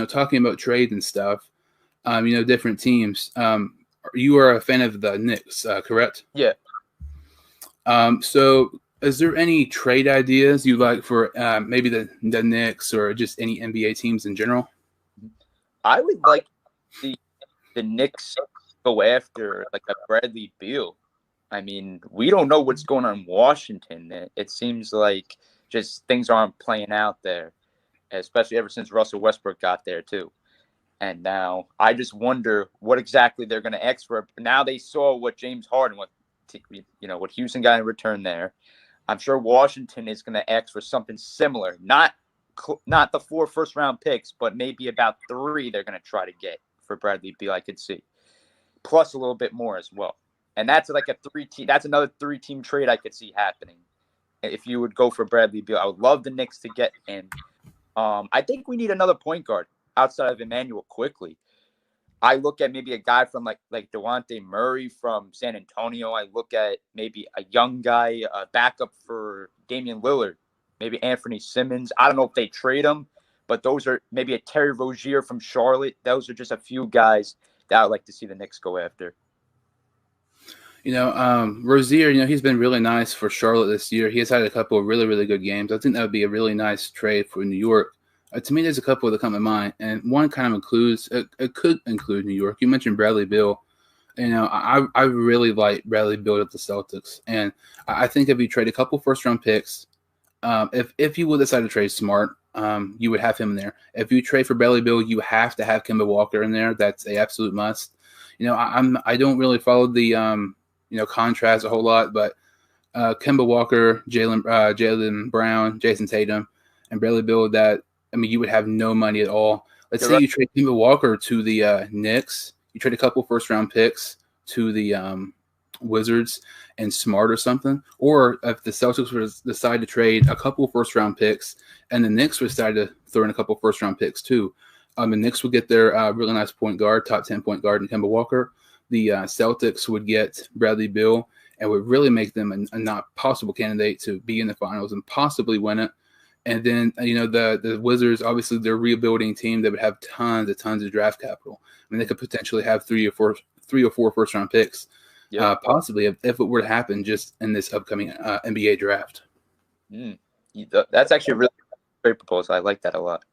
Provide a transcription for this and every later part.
talking about trades and stuff, different teams. You are a fan of the Knicks, correct? Yeah. So is there any trade ideas you like for maybe the Knicks or just any NBA teams in general? I would like the Knicks go after like a Bradley Beal. I mean, we don't know what's going on in Washington. It seems like just things aren't playing out there, especially ever since Russell Westbrook got there too. And now I just wonder what exactly they're going to ask for. Now they saw what James Harden, what Houston got in return there. I'm sure Washington is going to ask for something similar, not the 4 first-round picks, but maybe about 3 they're going to try to get for Bradley Beal. I could see, plus a little bit more as well. And that's like a 3-team. That's another 3-team trade I could see happening. If you would go for Bradley Beal, I would love the Knicks to get him. I think we need another point guard outside of Emmanuel quickly. I look at maybe a guy from like DeJounte Murray from San Antonio. I look at maybe a young guy, backup for Damian Lillard, maybe Anthony Simmons. I don't know if they trade him, but those are maybe a Terry Rozier from Charlotte. Those are just a few guys that I'd like to see the Knicks go after. Rozier, he's been really nice for Charlotte this year. He has had a couple of really, really good games. I think that would be a really nice trade for New York. To me, there's a couple that come to mind, and one kind of includes it could include New York. You mentioned Bradley Beal. I really like Bradley Beal at the Celtics, and I think if you trade a couple first-round picks, if you would decide to trade Smart, you would have him in there. If you trade for Bradley Beal, you have to have Kemba Walker in there. That's an absolute must. I don't really follow the contrast a whole lot, but Kemba Walker, Jaylen Brown, Jason Tatum, and Bradley Beal. You would have no money at all. Let's say you trade Kemba Walker to the Knicks. You trade a couple first-round picks to the Wizards and Smart or something. Or if the Celtics would decide to trade a couple first-round picks and the Knicks would decide to throw in a couple first-round picks too, the Knicks would get their really nice point guard, top 10 point guard in Kemba Walker. The Celtics would get Bradley Beal and would really make them a not possible candidate to be in the finals and possibly win it. And then, the Wizards, obviously, they're a rebuilding team that would have tons of draft capital. They could potentially have three or four first-round picks, possibly, if it were to happen just in this upcoming NBA draft. That's actually a really great proposal. I like that a lot.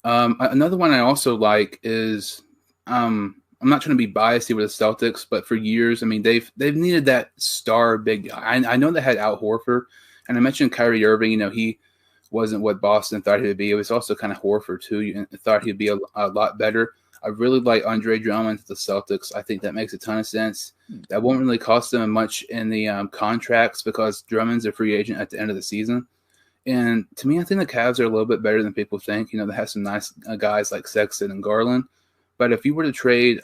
Another one I also like is I'm not trying to be biased here with the Celtics, but for years, they've needed that star big guy. I know they had Al Horford, and I mentioned Kyrie Irving. He wasn't what Boston thought he would be. It was also kind of Horford, too. You thought he'd be a lot better. I really like Andre Drummond to the Celtics. I think that makes a ton of sense. That won't really cost them much in the contracts because Drummond's a free agent at the end of the season. And to me, I think the Cavs are a little bit better than people think. They have some nice guys like Sexton and Garland. But if you were to trade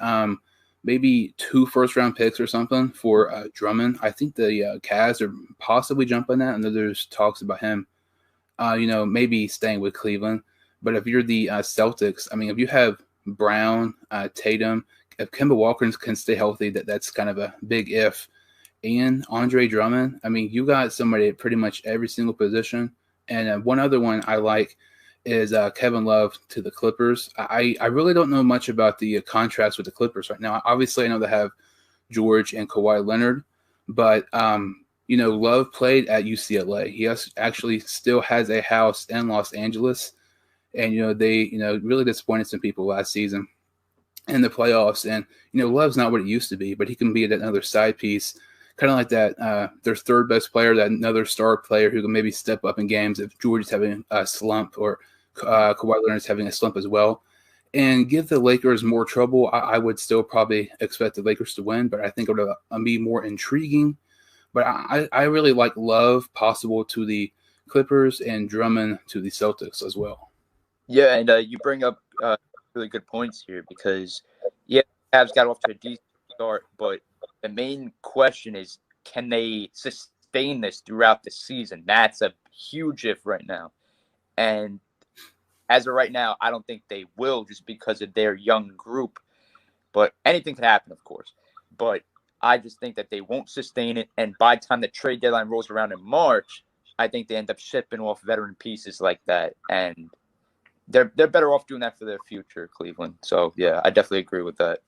maybe 2 first-round picks or something for Drummond, I think the Cavs are possibly jumping that. And there's talks about him maybe staying with Cleveland. But if you're the Celtics, if you have Brown, Tatum, if Kemba Walker can stay healthy, that's kind of a big if. And Andre Drummond, you got somebody at pretty much every single position. And one other one I like is Kevin Love to the Clippers. I really don't know much about the contrast with the Clippers right now. Obviously, I know they have George and Kawhi Leonard, but Love played at UCLA. He actually still has a house in Los Angeles. And, they, really disappointed some people last season in the playoffs. And, Love's not what it used to be, but he can be another side piece, kind of like that, their third best player, that another star player who can maybe step up in games if George is having a slump or Kawhi Leonard is having a slump as well. And give the Lakers more trouble. I would still probably expect the Lakers to win, but I think it would be more intriguing. But I really like Love possible to the Clippers and Drummond to the Celtics as well. Yeah, and you bring up really good points here because, the Cavs got off to a decent start, but the main question is, can they sustain this throughout the season? That's a huge if right now. And as of right now, I don't think they will just because of their young group. But anything can happen, of course. But I just think that they won't sustain it. And by the time the trade deadline rolls around in March, I think they end up shipping off veteran pieces like that. And they're better off doing that for their future, Cleveland. So yeah, I definitely agree with that.